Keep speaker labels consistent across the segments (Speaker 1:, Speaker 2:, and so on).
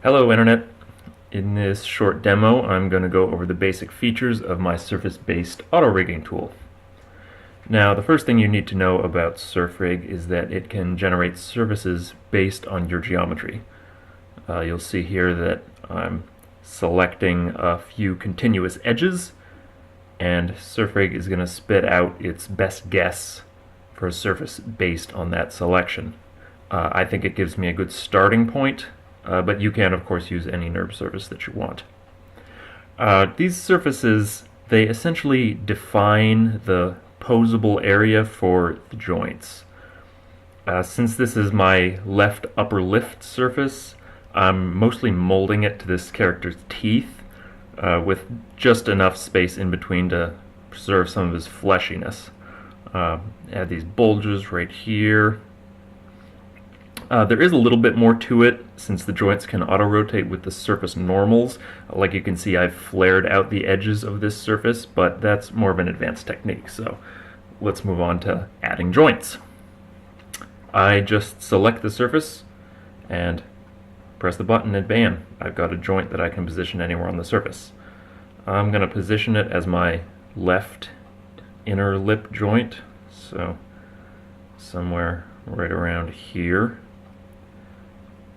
Speaker 1: Hello Internet. In this short demo I'm going to go over the basic features of my surface-based auto-rigging tool. Now the first thing you need to know about SurfRig is that it can generate surfaces based on your geometry. You'll see here that I'm selecting a few continuous edges, and SurfRig is going to spit out its best guess for a surface based on that selection. I think it gives me a good starting point, but you can of course use any NURB surface that you want. These surfaces, they essentially define the posable area for the joints. Since this is my left upper lift surface, I'm mostly molding it to this character's teeth with just enough space in between to preserve some of his fleshiness. Add these bulges right here. There is a little bit more to it since the joints can auto-rotate with the surface normals. Like you can see, I've flared out the edges of this surface, but that's more of an advanced technique, so let's move on to adding joints. I just select the surface and press the button and bam, I've got a joint that I can position anywhere on the surface. I'm going to position it as my left inner lip joint, so somewhere right around here.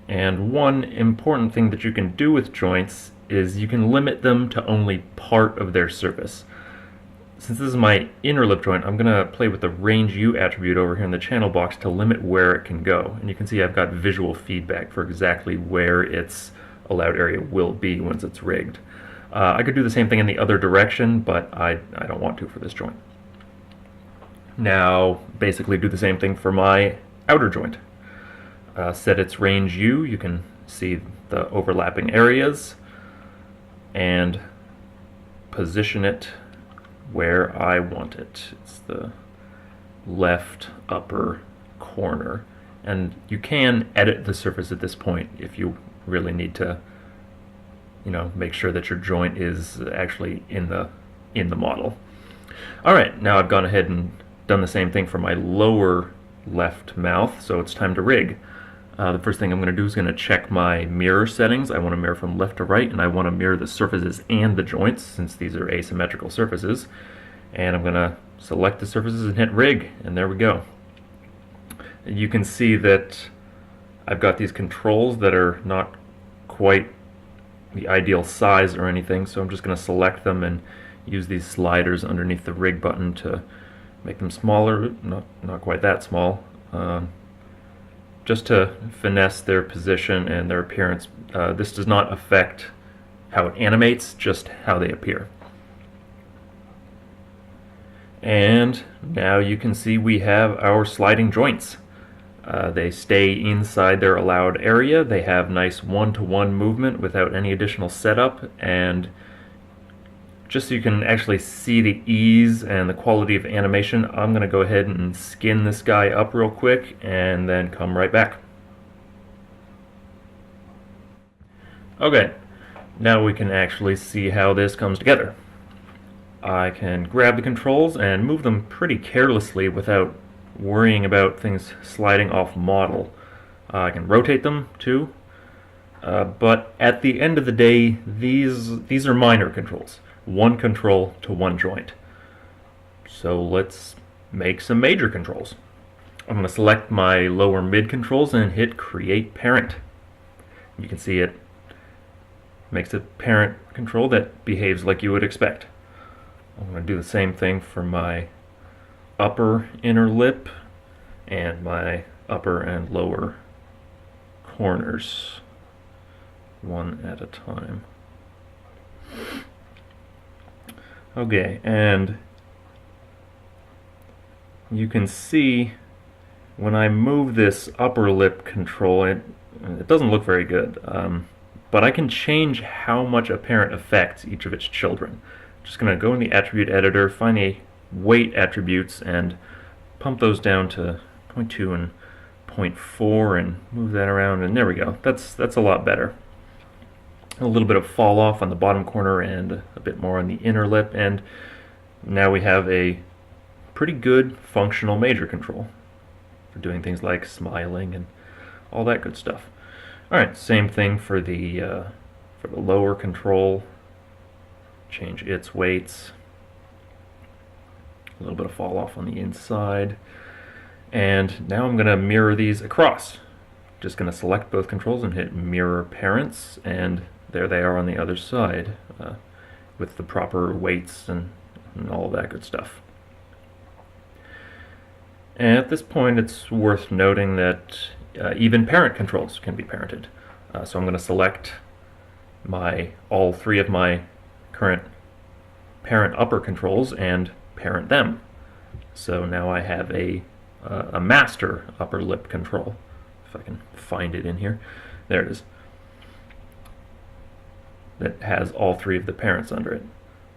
Speaker 1: And one important thing that you can do with joints is you can limit them to only part of their surface. Since this is my inner lip joint, I'm going to play with the range U attribute over here in the channel box to limit where it can go. And you can see I've got visual feedback for exactly where its allowed area will be once it's rigged. I could do the same thing in the other direction, but I don't want to for this joint. Now, basically do the same thing for my outer joint. Set its range U, you can see the overlapping areas, and position it where I want it. It's the left upper corner. And you can edit the surface at this point if you really need to, make sure that your joint is actually in the model. Alright, now I've gone ahead and done the same thing for my lower left mouth, so it's time to rig. The first thing I'm going to do is going to check my mirror settings. I want to mirror from left to right, and I want to mirror the surfaces and the joints, since these are asymmetrical surfaces. And I'm going to select the surfaces and hit rig, and there we go. You can see that I've got these controls that are not quite the ideal size or anything, so I'm just going to select them and use these sliders underneath the rig button to make them smaller, not quite that small, just to finesse their position and their appearance. This does not affect how it animates, just how they appear. And now you can see we have our sliding joints. They stay inside their allowed area. They have nice one-to-one movement without any additional setup, and just so you can actually see the ease and the quality of animation, I'm going to go ahead and skin this guy up real quick and then come right back. Okay, now we can actually see how this comes together. I can grab the controls and move them pretty carelessly without worrying about things sliding off model. I can rotate them too, but at the end of the day, these are minor controls. One control to one joint. So let's make some major controls. I'm going to select my lower mid controls and hit create parent. You can see it makes a parent control that behaves like you would expect. I'm going to do the same thing for my upper inner lip and my upper and lower corners, one at a time. Okay, and you can see when I move this upper lip control, it doesn't look very good, but I can change how much a parent affects each of its children. I'm just going to go in the attribute editor, find a weight attributes, and pump those down to 0.2 and 0.4 and move that around, and there we go. That's a lot better. A little bit of fall off on the bottom corner and a bit more on the inner lip, and now we have a pretty good functional major control for doing things like smiling and all that good stuff. Alright, same thing for the lower control. Change its weights. A little bit of fall off on the inside. And now I'm going to mirror these across. Just going to select both controls and hit mirror parents, and there they are on the other side with the proper weights and all of that good stuff. And at this point it's worth noting that even parent controls can be parented. So I'm going to select all three of my current parent upper controls and parent them. So now I have a master upper lip control. If I can find it in here. There it is. That has all three of the parents under it.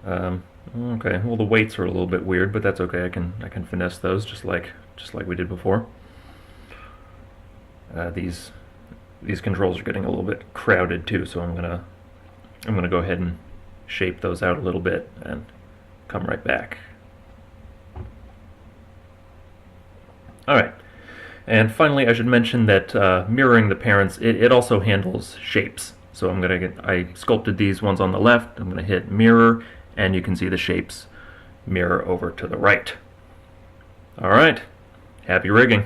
Speaker 1: Okay, well the weights are a little bit weird, but that's okay. I can finesse those just like we did before. These controls are getting a little bit crowded too, so I'm gonna go ahead and shape those out a little bit and come right back. Alright, and finally I should mention that mirroring the parents, it also handles shapes. So I sculpted these ones on the left, I'm going to hit mirror, and you can see the shapes mirror over to the right. Alright, happy rigging.